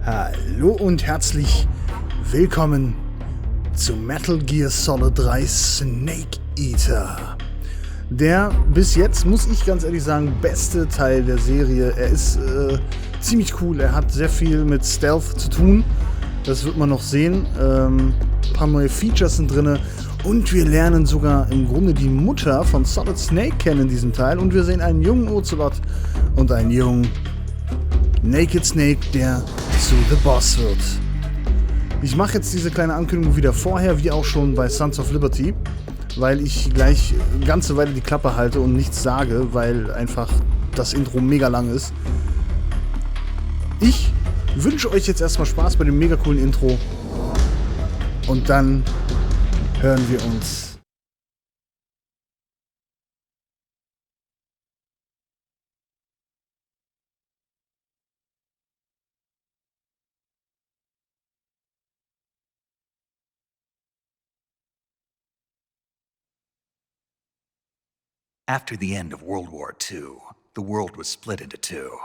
Hallo und herzlich willkommen zu Metal Gear Solid 3 Snake EATER. Der bis jetzt, muss ich ganz ehrlich sagen, beste Teil der Serie. Er ist ziemlich cool, er hat sehr viel mit Stealth zu tun. Das wird man noch sehen. Ein paar neue Features sind drin. Und wir lernen sogar im Grunde die Mutter von Solid Snake kennen in diesem Teil. Und wir sehen einen jungen Ocelot und einen jungen Naked Snake, der zu The Boss wird. Ich mache jetzt diese kleine Ankündigung wieder vorher, wie auch schon bei Sons of Liberty, weil ich gleich eine ganze Weile die Klappe halte und nichts sage, weil einfach das Intro mega lang ist. Ich wünsche euch jetzt erstmal Spaß bei dem mega coolen Intro und dann hören wir uns. After the end of World War II, the world was split into two,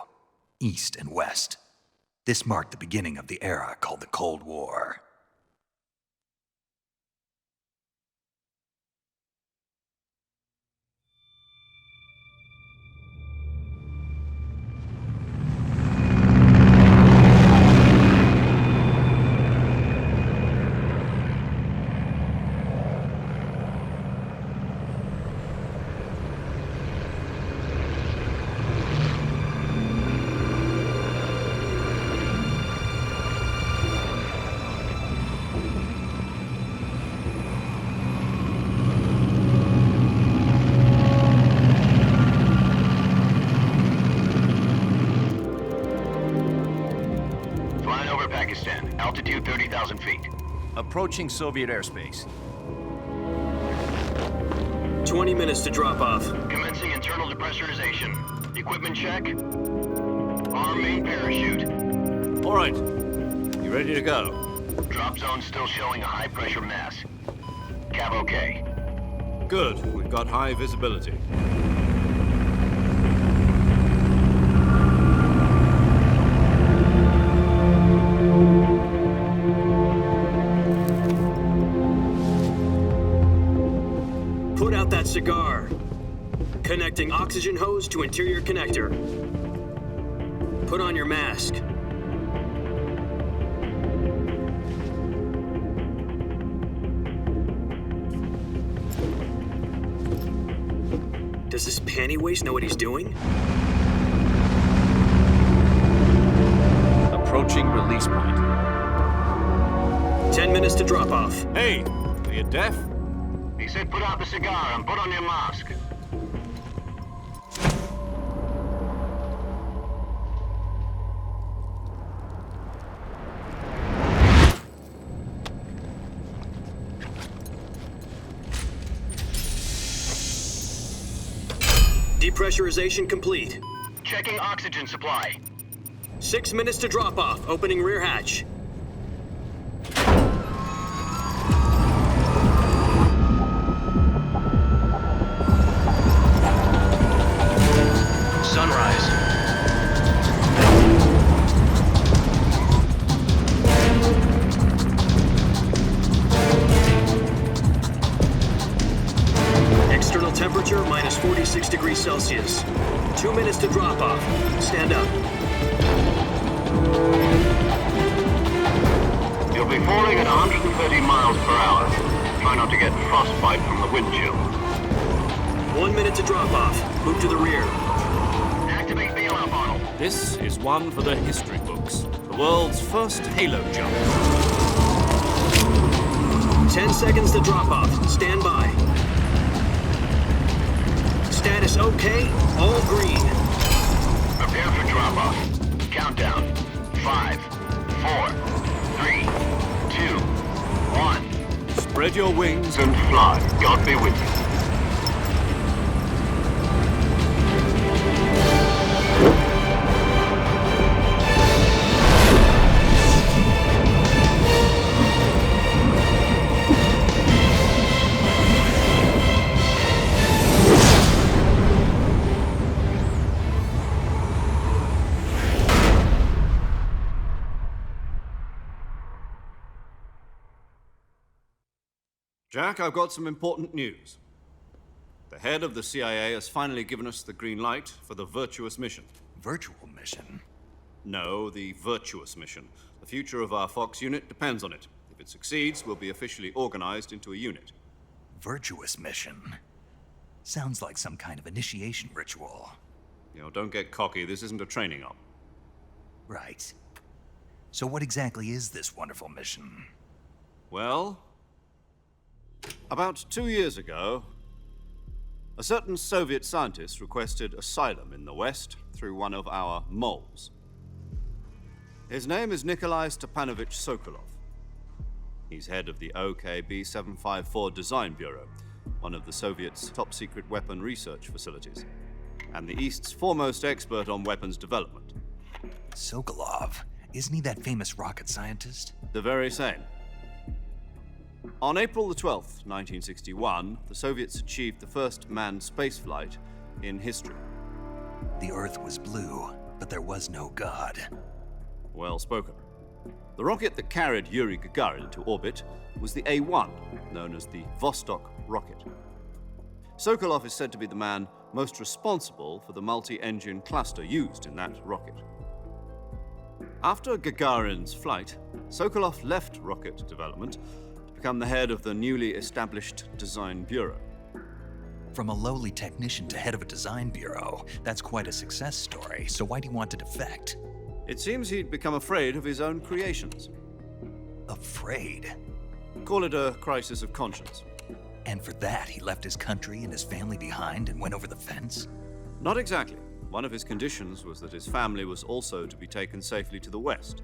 East and West. This marked the beginning of the era called the Cold War. Altitude 30,000 feet. Approaching Soviet airspace. 20 minutes to drop off. Commencing internal depressurization. Equipment check. Arm main parachute. All right. You ready to go? Drop zone still showing a high pressure mass. Cav okay. Good. We've got high visibility. Put out that cigar. Connecting oxygen hose to interior connector. Put on your mask. Does this panty waste know what he's doing? Approaching release point. 10 minutes to drop off. Hey, are you deaf? He said put out the cigar and put on your mask. Depressurization complete. Checking oxygen supply. 6 minutes to drop off. Opening rear hatch. Sunrise. External temperature minus 46 degrees Celsius. 2 minutes to drop off. Stand up. You'll be falling at 130 miles per hour. Try not to get frostbite from the wind chill. 1 minute to drop off. Move to the rear. Activate the alarm bottle. This is one for the history books. The world's first halo jump. 10 seconds to drop off. Stand by. Status okay. All green. Prepare for drop-off. Countdown. 5, 4, 3, 2, 1. Spread your wings And fly. God be with you. Jack, I've got some important news. The head of the CIA has finally given us the green light for the Virtuous mission. Virtual mission? No, the Virtuous mission. The future of our Fox unit depends on it. If it succeeds, we'll be officially organized into a unit. Virtuous mission? Sounds like some kind of initiation ritual. Don't get cocky. This isn't a training op. Right. So what exactly is this wonderful mission? Well, about 2 years ago, a certain Soviet scientist requested asylum in the West through one of our moles. His name is Nikolai Stepanovich Sokolov. He's head of the OKB 754 Design Bureau, one of the Soviets' top-secret weapon research facilities, and the East's foremost expert on weapons development. Sokolov? Isn't he that famous rocket scientist? The very same. On April the 12th, 1961, the Soviets achieved the first manned spaceflight in history. The Earth was blue, but there was no God. Well spoken. The rocket that carried Yuri Gagarin to orbit was the A-1, known as the Vostok rocket. Sokolov is said to be the man most responsible for the multi-engine cluster used in that rocket. After Gagarin's flight, Sokolov left rocket development to become the head of the newly established Design Bureau. From a lowly technician to head of a design bureau, that's quite a success story, so why do you want to defect? It seems he'd become afraid of his own creations. Afraid? Call it a crisis of conscience. And for that, he left his country and his family behind and went over the fence? Not exactly. One of his conditions was that his family was also to be taken safely to the West.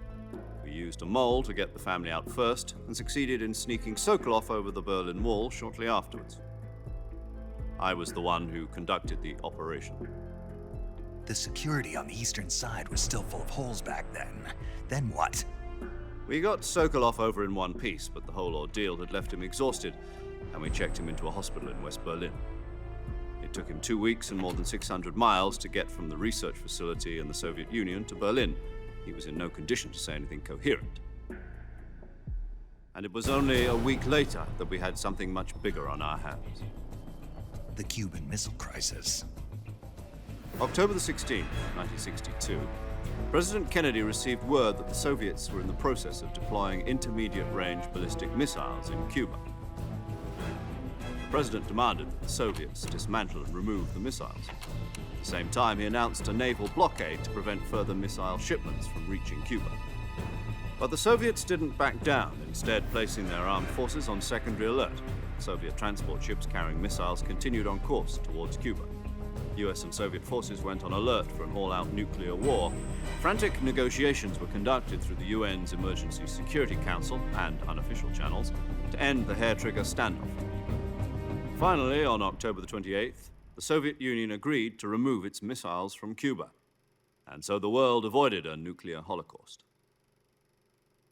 We used a mole to get the family out first and succeeded in sneaking Sokolov over the Berlin Wall shortly afterwards. I was the one who conducted the operation. The security on the eastern side was still full of holes back then. Then what? We got Sokolov over in one piece, but the whole ordeal had left him exhausted, and we checked him into a hospital in West Berlin. It took him 2 weeks and more than 600 miles to get from the research facility in the Soviet Union to Berlin. He was in no condition to say anything coherent. And it was only a week later that we had something much bigger on our hands. The Cuban Missile Crisis. October the 16th, 1962, President Kennedy received word that the Soviets were in the process of deploying intermediate-range ballistic missiles in Cuba. The president demanded that the Soviets dismantle and remove the missiles. At the same time, he announced a naval blockade to prevent further missile shipments from reaching Cuba. But the Soviets didn't back down, instead placing their armed forces on secondary alert. Soviet transport ships carrying missiles continued on course towards Cuba. US and Soviet forces went on alert for an all-out nuclear war. Frantic negotiations were conducted through the UN's Emergency Security Council and unofficial channels to end the hair-trigger standoff. Finally, on October the 28th, the Soviet Union agreed to remove its missiles from Cuba. And so the world avoided a nuclear holocaust.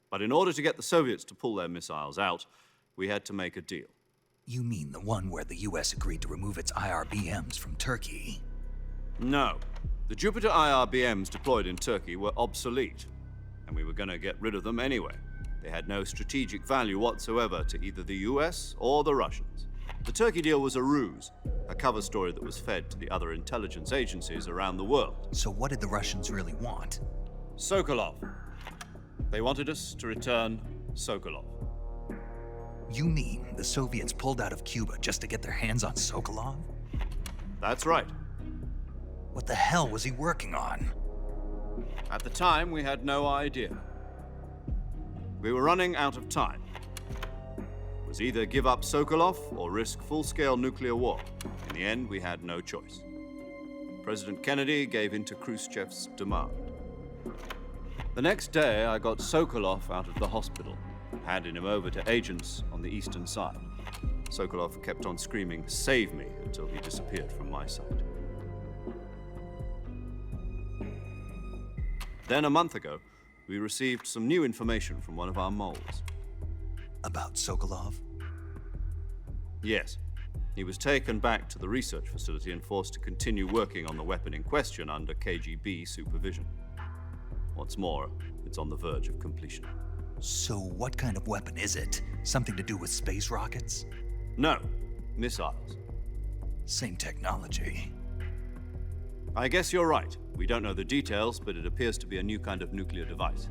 But in order to get the Soviets to pull their missiles out, we had to make a deal. You mean the one where the US agreed to remove its IRBMs from Turkey? No. The Jupiter IRBMs deployed in Turkey were obsolete, and we were going to get rid of them anyway. They had no strategic value whatsoever to either the US or the Russians. The Turkey deal was a ruse, a cover story that was fed to the other intelligence agencies around the world. So what did the Russians really want? Sokolov. They wanted us to return Sokolov. You mean the Soviets pulled out of Cuba just to get their hands on Sokolov? That's right. What the hell was he working on? At the time, we had no idea. We were running out of time. It was either give up Sokolov or risk full-scale nuclear war. In the end, we had no choice. President Kennedy gave in to Khrushchev's demand. The next day, I got Sokolov out of the hospital, handing him over to agents on the eastern side. Sokolov kept on screaming, "Save me," until he disappeared from my sight. Then a month ago, we received some new information from one of our moles. About Sokolov? Yes. He was taken back to the research facility and forced to continue working on the weapon in question under KGB supervision. What's more, it's on the verge of completion. So what kind of weapon is it? Something to do with space rockets? No, missiles. Same technology. I guess you're right. We don't know the details, but it appears to be a new kind of nuclear device.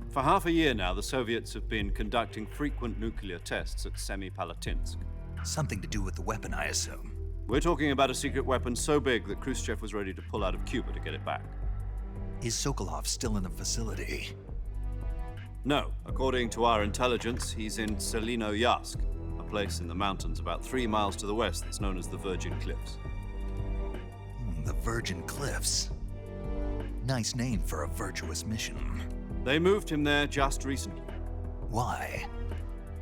For half a year now, the Soviets have been conducting frequent nuclear tests at Semipalatinsk. Something to do with the weapon, I assume. We're talking about a secret weapon so big that Khrushchev was ready to pull out of Cuba to get it back. Is Sokolov still in the facility? No, according to our intelligence, he's in Selinoyarsk, a place in the mountains about 3 miles to the west that's known as the Virgin Cliffs. The Virgin Cliffs. Nice name for a virtuous mission. They moved him there just recently. Why?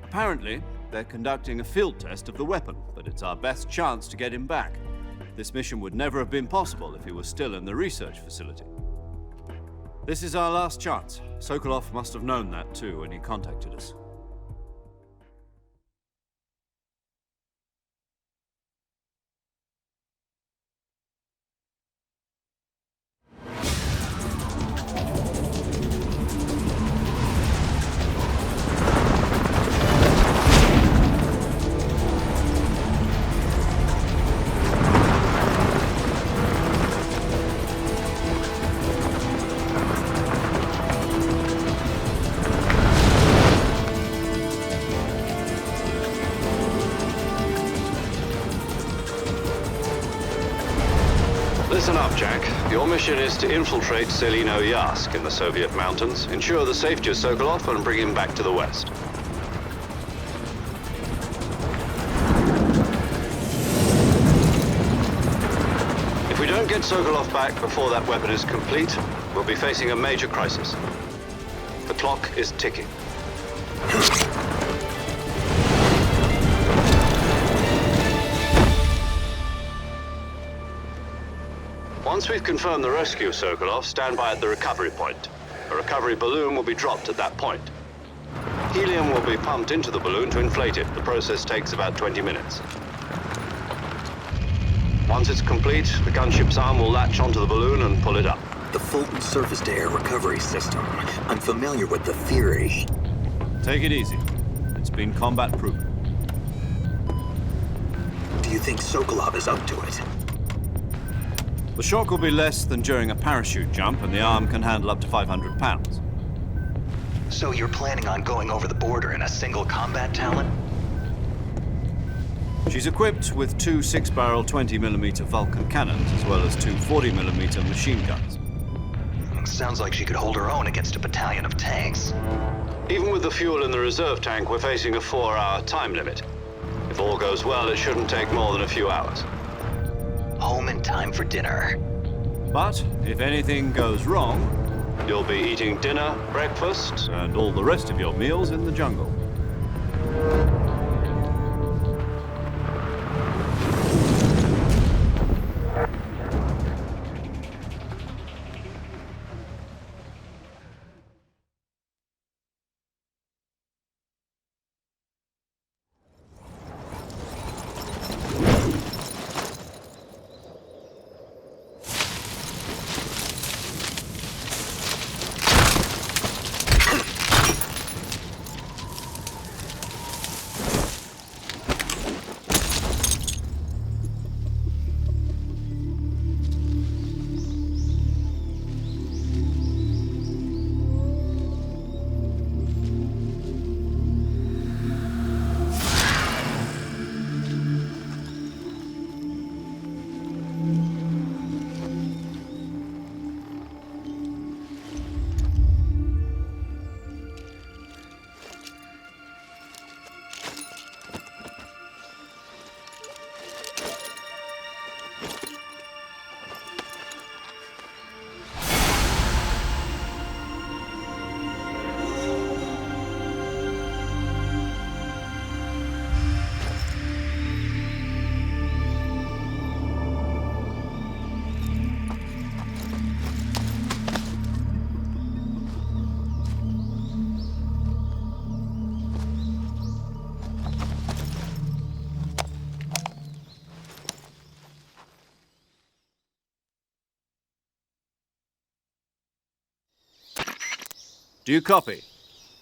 Apparently, they're conducting a field test of the weapon, but it's our best chance to get him back. This mission would never have been possible if he was still in the research facility. This is our last chance. Sokolov must have known that too when he contacted us. Listen up, Jack. Your mission is to infiltrate Selinoyarsk in the Soviet mountains, ensure the safety of Sokolov, and bring him back to the West. If we don't get Sokolov back before that weapon is complete, we'll be facing a major crisis. The clock is ticking. Once we've confirmed the rescue of Sokolov, stand by at the recovery point. A recovery balloon will be dropped at that point. Helium will be pumped into the balloon to inflate it. The process takes about 20 minutes. Once it's complete, the gunship's arm will latch onto the balloon and pull it up. The Fulton surface-to-air recovery system. I'm familiar with the theory. Take it easy. It's been combat-proven. Do you think Sokolov is up to it? The shock will be less than during a parachute jump, and the arm can handle up to 500 pounds. So you're planning on going over the border in a single combat talent? She's equipped with 2 6-barrel 20mm Vulcan cannons, as well as 2 40mm machine guns. Sounds like she could hold her own against a battalion of tanks. Even with the fuel in the reserve tank, we're facing a 4-hour time limit. If all goes well, it shouldn't take more than a few hours. Home in time for dinner. But if anything goes wrong, You'll be eating dinner, breakfast, and all the rest of your meals in the jungle. Do you copy?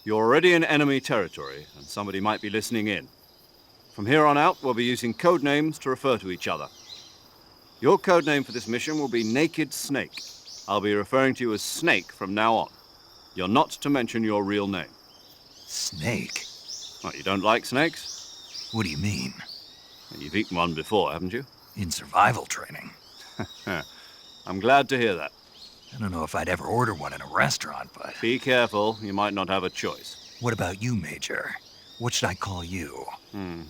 You're already in enemy territory, and somebody might be listening in. From here on out, we'll be using code names to refer to each other. Your code name for this mission will be Naked Snake. I'll be referring to you as Snake from now on. You're not to mention your real name. Snake? What, you don't like snakes? What do you mean? You've eaten one before, haven't you? In survival training? I'm glad to hear that. I don't know if I'd ever order one in a restaurant, but... Be careful, you might not have a choice. What about you, Major? What should I call you?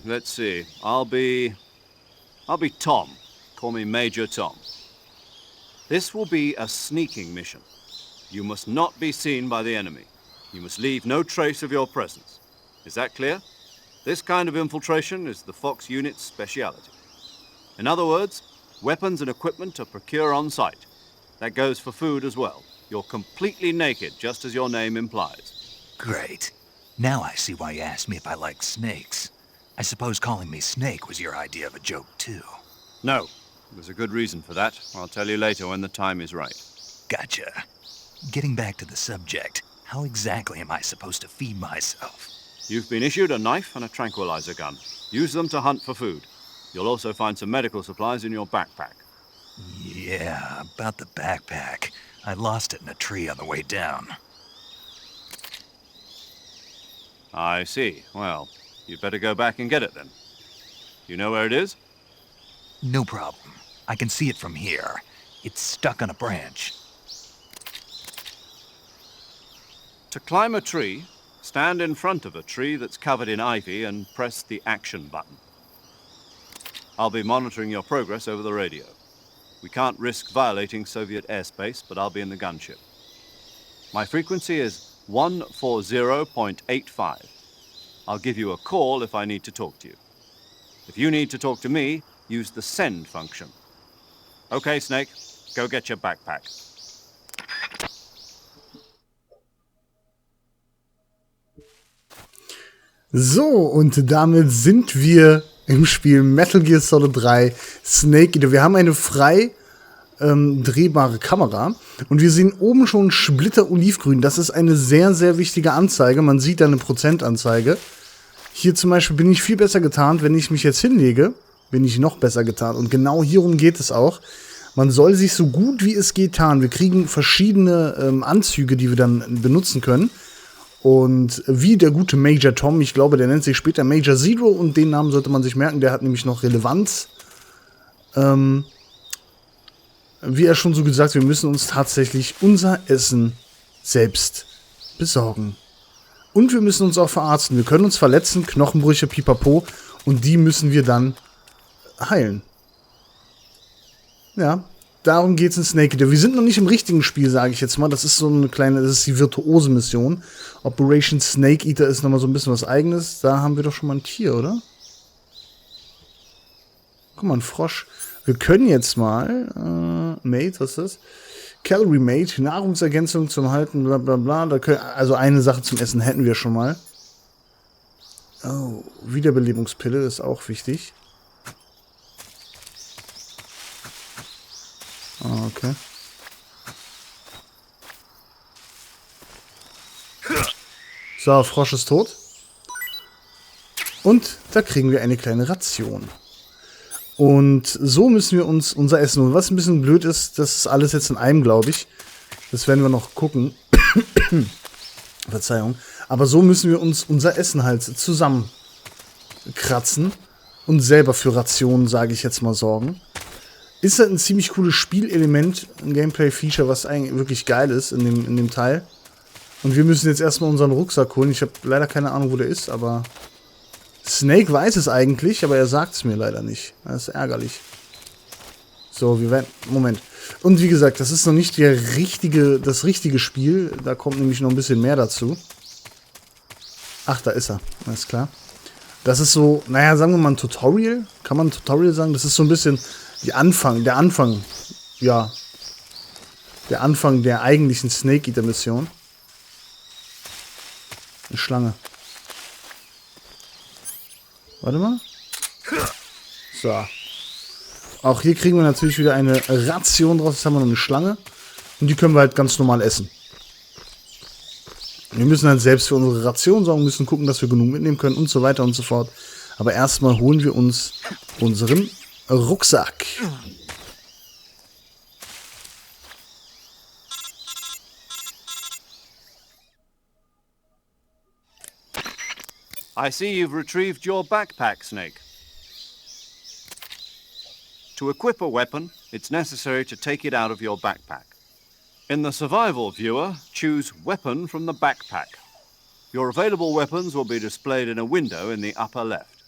Let's see. I'll be Tom. Call me Major Tom. This will be a sneaking mission. You must not be seen by the enemy. You must leave no trace of your presence. Is that clear? This kind of infiltration is the Fox unit's speciality. In other words, weapons and equipment are procured on site. That goes for food as well. You're completely naked, just as your name implies. Great. Now I see why you asked me if I like snakes. I suppose calling me Snake was your idea of a joke, too. No. There's a good reason for that. I'll tell you later when the time is right. Gotcha. Getting back to the subject, how exactly am I supposed to feed myself? You've been issued a knife and a tranquilizer gun. Use them to hunt for food. You'll also find some medical supplies in your backpack. Yeah, about the backpack. I lost it in a tree on the way down. I see. Well, you'd better go back and get it then. You know where it is? No problem. I can see it from here. It's stuck on a branch. To climb a tree, stand in front of a tree that's covered in ivy and press the action button. I'll be monitoring your progress over the radio. We can't risk violating Soviet airspace, but I'll be in the gunship. My frequency is 140.85. I'll give you a call if I need to talk to you. If you need to talk to me, use the send function. Okay, Snake, go get your backpack. So, und damit sind wir im Spiel Metal Gear Solid 3 Snake Eater. Wir haben eine frei drehbare Kamera und wir sehen oben schon Splitter olivgrün. Das ist eine sehr, sehr wichtige Anzeige. Man sieht da eine Prozentanzeige. Hier zum Beispiel bin ich viel besser getarnt. Wenn ich mich jetzt hinlege, bin ich noch besser getarnt. Und genau hierum geht es auch. Man soll sich so gut wie es geht tarnen. Wir kriegen verschiedene Anzüge, die wir dann benutzen können. Und wie der gute Major Tom, ich glaube, der nennt sich später Major Zero und den Namen sollte man sich merken, der hat nämlich noch Relevanz. Wie er schon so gesagt, wir müssen uns tatsächlich unser Essen selbst besorgen. Und wir müssen uns auch verarzten. Wir können uns verletzen, Knochenbrüche, pipapo, und die müssen wir dann heilen. Ja, darum geht's in Snake Eater. Wir sind noch nicht im richtigen Spiel, sage ich jetzt mal. Das ist so eine kleine, das ist die Virtuose-Mission. Operation Snake Eater ist nochmal so ein bisschen was Eigenes. Da haben wir doch schon mal ein Tier, oder? Guck mal, ein Frosch. Wir können jetzt mal, Mate, was ist das? Calorie Mate, Nahrungsergänzung zum Halten, bla bla bla. Also eine Sache zum Essen hätten wir schon mal. Oh, Wiederbelebungspille, das ist auch wichtig. Oh, okay. So, Frosch ist tot. Und da kriegen wir eine kleine Ration. Und so müssen wir uns unser Essen holen. Was ein bisschen blöd ist, das ist alles jetzt in einem, glaube ich. Das werden wir noch gucken. Verzeihung. Aber so müssen wir uns unser Essen halt zusammenkratzen und selber für Rationen, sage ich jetzt mal, sorgen. Ist halt ein ziemlich cooles Spielelement, ein Gameplay-Feature, was eigentlich wirklich geil ist in dem Teil. Und wir müssen jetzt erstmal unseren Rucksack holen. Ich habe leider keine Ahnung, wo der ist, aber Snake weiß es eigentlich, aber er sagt es mir leider nicht. Das ist ärgerlich. So, wir werden... Moment. Und wie gesagt, das ist noch nicht das richtige Spiel. Da kommt nämlich noch ein bisschen mehr dazu. Ach, da ist er. Alles klar. Das ist so, naja, sagen wir mal ein Tutorial. Kann man ein Tutorial sagen? Das ist so ein bisschen der Anfang der eigentlichen Snake Eater Mission. Eine Schlange. Warte mal. So. Auch hier kriegen wir natürlich wieder eine Ration draus. Jetzt haben wir noch eine Schlange. Und die können wir halt ganz normal essen. Wir müssen halt selbst für unsere Ration sorgen, müssen gucken, dass wir genug mitnehmen können und so weiter und so fort. Aber erstmal holen wir uns unseren Rucksack. I see you've retrieved your backpack, Snake. To equip a weapon, it's necessary to take it out of your backpack. In the survival viewer, choose Weapon from the backpack. Your available weapons will be displayed in a window in the upper left.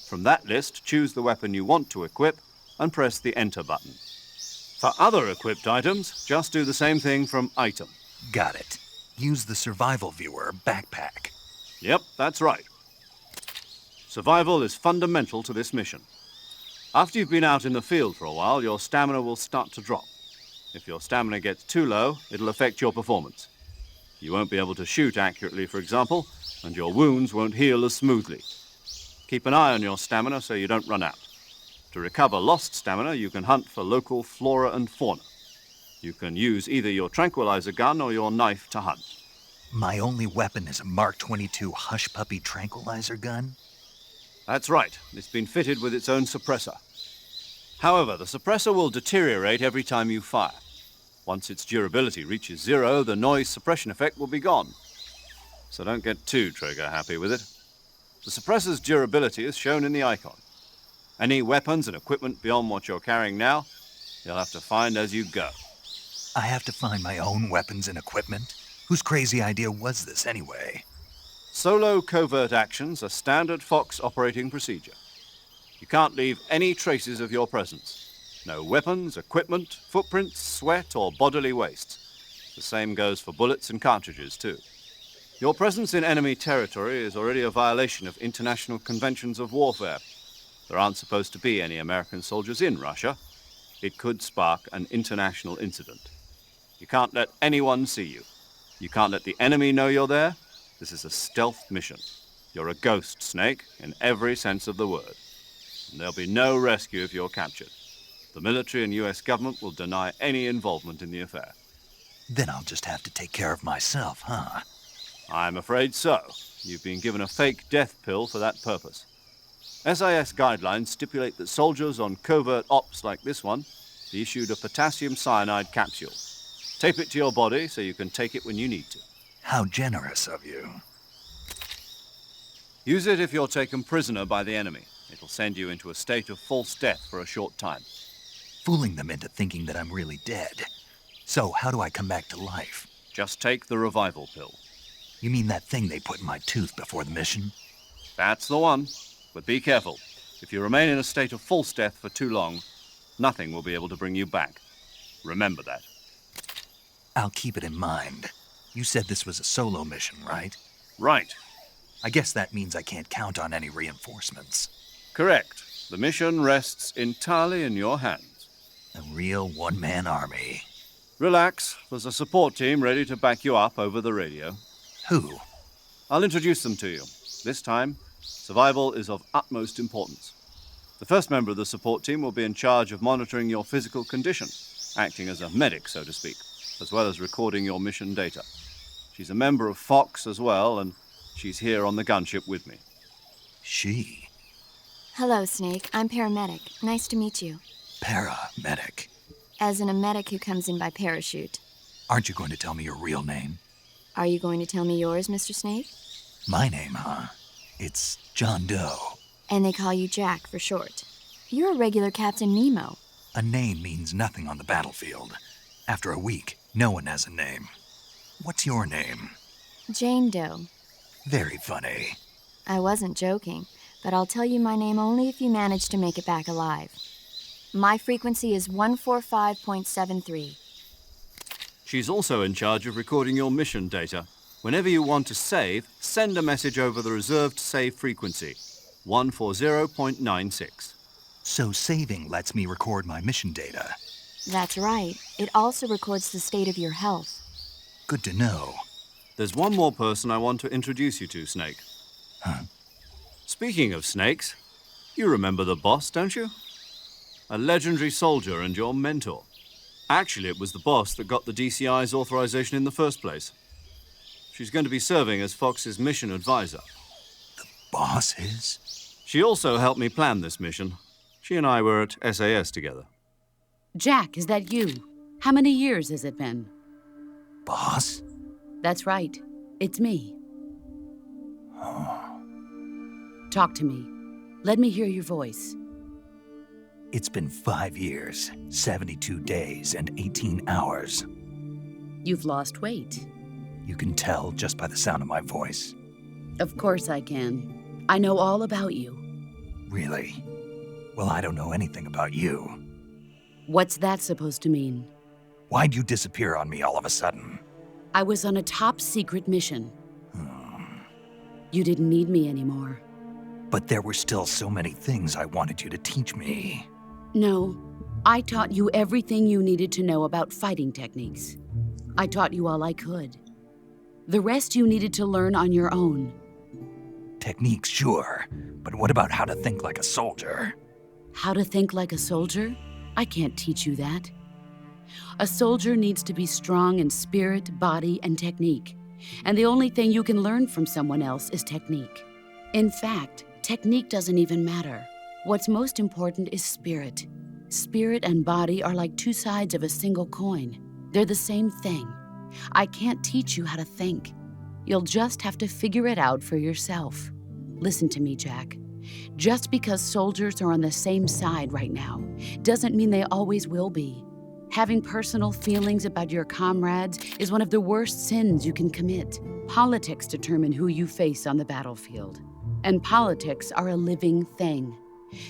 From that list, choose the weapon you want to equip and press the Enter button. For other equipped items, just do the same thing from Item. Got it. Use the survival viewer backpack. Yep, that's right. Survival is fundamental to this mission. After you've been out in the field for a while, your stamina will start to drop. If your stamina gets too low, it'll affect your performance. You won't be able to shoot accurately, for example, and your wounds won't heal as smoothly. Keep an eye on your stamina so you don't run out. To recover lost stamina, you can hunt for local flora and fauna. You can use either your tranquilizer gun or your knife to hunt. My only weapon is a Mark 22 Hush Puppy tranquilizer gun? That's right. It's been fitted with its own suppressor. However, the suppressor will deteriorate every time you fire. Once its durability reaches 0, the noise suppression effect will be gone. So don't get too trigger-happy with it. The suppressor's durability is shown in the icon. Any weapons and equipment beyond what you're carrying now, you'll have to find as you go. I have to find my own weapons and equipment? Whose crazy idea was this anyway? Solo covert actions are standard Fox operating procedure. You can't leave any traces of your presence. No weapons, equipment, footprints, sweat, or bodily waste. The same goes for bullets and cartridges, too. Your presence in enemy territory is already a violation of international conventions of warfare. There aren't supposed to be any American soldiers in Russia. It could spark an international incident. You can't let anyone see you. You can't let the enemy know you're there. This is a stealth mission. You're a ghost, Snake, in every sense of the word. And there'll be no rescue if you're captured. The military and US government will deny any involvement in the affair. Then I'll just have to take care of myself, huh? I'm afraid so. You've been given a fake death pill for that purpose. SIS guidelines stipulate that soldiers on covert ops like this one be issued a potassium cyanide capsule. Tape it to your body so you can take it when you need to. How generous of you. Use it if you're taken prisoner by the enemy. It'll send you into a state of false death for a short time. Fooling them into thinking that I'm really dead. So how do I come back to life? Just take the revival pill. You mean that thing they put in my tooth before the mission? That's the one. But be careful. If you remain in a state of false death for too long, nothing will be able to bring you back. Remember that. I'll keep it in mind. You said this was a solo mission, right? Right. I guess that means I can't count on any reinforcements. Correct. The mission rests entirely in your hands. A real one-man army. Relax. There's a support team ready to back you up over the radio. Who? I'll introduce them to you. This time, survival is of utmost importance. The first member of the support team will be in charge of monitoring your physical condition, acting as a medic, so to speak, as well as recording your mission data. She's a member of Fox as well, and she's here on the gunship with me. She? Hello, Snake. I'm paramedic. Nice to meet you. Paramedic. As in a medic who comes in by parachute. Aren't you going to tell me your real name? Are you going to tell me yours, Mr. Snake? My name, huh? It's John Doe. And they call you Jack for short. You're a regular Captain Nemo. A name means nothing on the battlefield. After a week, no one has a name. What's your name? Jane Doe. Very funny. I wasn't joking, but I'll tell you my name only if you manage to make it back alive. My frequency is 145.73. She's also in charge of recording your mission data. Whenever you want to save, send a message over the reserved save frequency, 140.96. So saving lets me record my mission data. That's right. It also records the state of your health. Good to know. There's one more person I want to introduce you to, Snake. Huh? Speaking of snakes, you remember the boss, don't you? A legendary soldier and your mentor. Actually, it was the boss that got the DCI's authorization in the first place. She's going to be serving as Fox's mission advisor. The boss is? She also helped me plan this mission. She and I were at SAS together. Jack, is that you? How many years has it been? Boss? That's right. It's me. Talk to me. Let me hear your voice. It's been 5 years, 72 days, and 18 hours. You've lost weight. You can tell just by the sound of my voice. Of course I can. I know all about you. Really? Well, I don't know anything about you. What's that supposed to mean? Why'd you disappear on me all of a sudden? I was on a top-secret mission. You didn't need me anymore. But there were still so many things I wanted you to teach me. No, I taught you everything you needed to know about fighting techniques. I taught you all I could. The rest you needed to learn on your own. Techniques, sure. But what about how to think like a soldier? How to think like a soldier? I can't teach you that. A soldier needs to be strong in spirit, body, and technique. And the only thing you can learn from someone else is technique. In fact, technique doesn't even matter. What's most important is spirit. Spirit and body are like two sides of a single coin. They're the same thing. I can't teach you how to think. You'll just have to figure it out for yourself. Listen to me, Jack. Just because soldiers are on the same side right now doesn't mean they always will be. Having personal feelings about your comrades is one of the worst sins you can commit. Politics determine who you face on the battlefield. And politics are a living thing.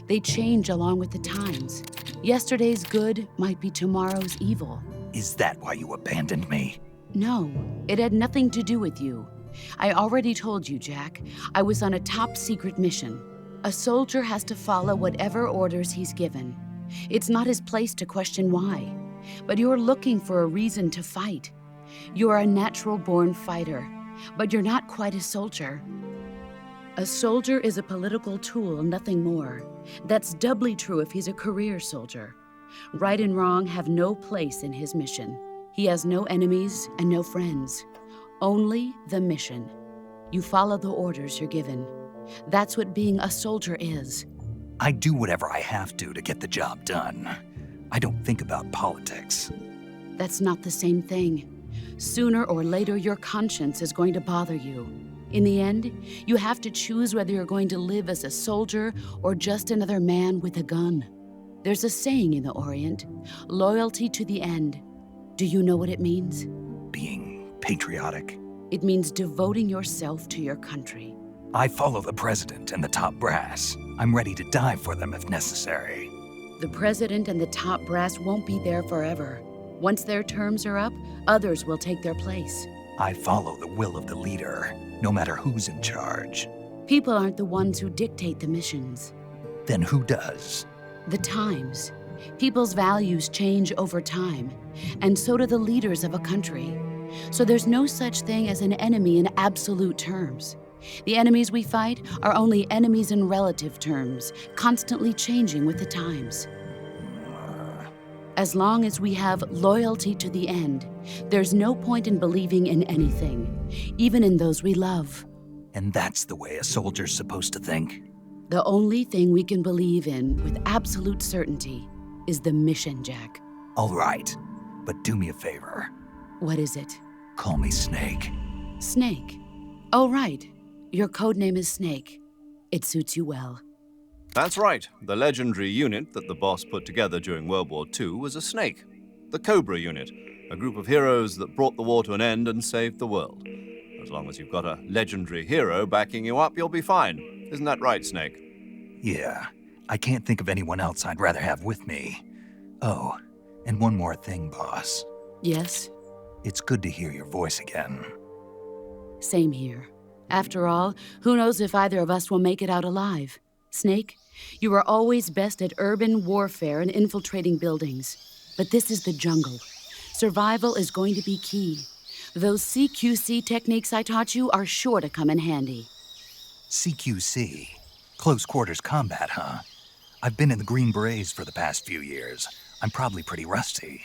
They change along with the times. Yesterday's good might be tomorrow's evil. Is that why you abandoned me? No, it had nothing to do with you. I already told you, Jack. I was on a top-secret mission. A soldier has to follow whatever orders he's given. It's not his place to question why. But you're looking for a reason to fight. You're a natural-born fighter, but you're not quite a soldier. A soldier is a political tool, nothing more. That's doubly true if he's a career soldier. Right and wrong have no place in his mission. He has no enemies and no friends. Only the mission. You follow the orders you're given. That's what being a soldier is. I do whatever I have to get the job done. I don't think about politics. That's not the same thing. Sooner or later, your conscience is going to bother you. In the end, you have to choose whether you're going to live as a soldier or just another man with a gun. There's a saying in the Orient, loyalty to the end. Do you know what it means? Being patriotic. It means devoting yourself to your country. I follow the president and the top brass. I'm ready to die for them if necessary. The president and the top brass won't be there forever. Once their terms are up, others will take their place. I follow the will of the leader, no matter who's in charge. People aren't the ones who dictate the missions. Then who does? The times. People's values change over time, and so do the leaders of a country. So there's no such thing as an enemy in absolute terms. The enemies we fight are only enemies in relative terms, constantly changing with the times. As long as we have loyalty to the end, there's no point in believing in anything, even in those we love. And that's the way a soldier's supposed to think? The only thing we can believe in with absolute certainty is the mission, Jack. All right, but do me a favor. What is it? Call me Snake. Snake? Oh, right. Your code name is Snake. It suits you well. That's right. The legendary unit that the boss put together during World War II was a snake. The Cobra unit, a group of heroes that brought the war to an end and saved the world. As long as you've got a legendary hero backing you up, you'll be fine. Isn't that right, Snake? Yeah. I can't think of anyone else I'd rather have with me. Oh, and one more thing, boss. Yes? It's good to hear your voice again. Same here. After all, who knows if either of us will make it out alive? Snake, you are always best at urban warfare and infiltrating buildings. But this is the jungle. Survival is going to be key. Those CQC techniques I taught you are sure to come in handy. CQC? Close quarters combat, huh? I've been in the Green Berets for the past few years. I'm probably pretty rusty.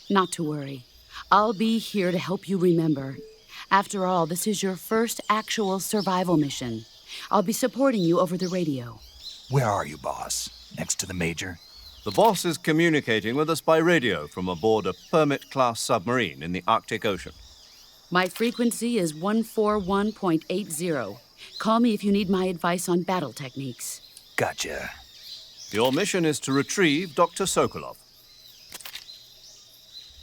Not to worry. I'll be here to help you remember. After all, this is your first actual survival mission. I'll be supporting you over the radio. Where are you, boss? Next to the major? The boss is communicating with us by radio from aboard a Permit-class submarine in the Arctic Ocean. My frequency is 141.80. Call me if you need my advice on battle techniques. Gotcha. Your mission is to retrieve Dr. Sokolov.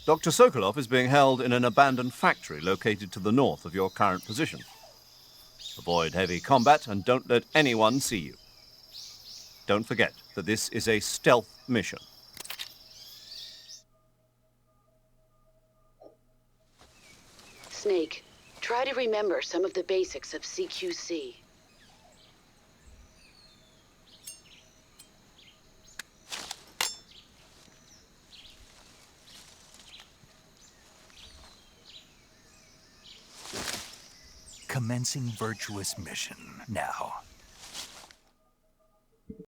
Dr. Sokolov is being held in an abandoned factory located to the north of your current position. Avoid heavy combat and don't let anyone see you. Don't forget that this is a stealth mission. Snake, try to remember some of the basics of CQC. Commencing Virtuous mission now.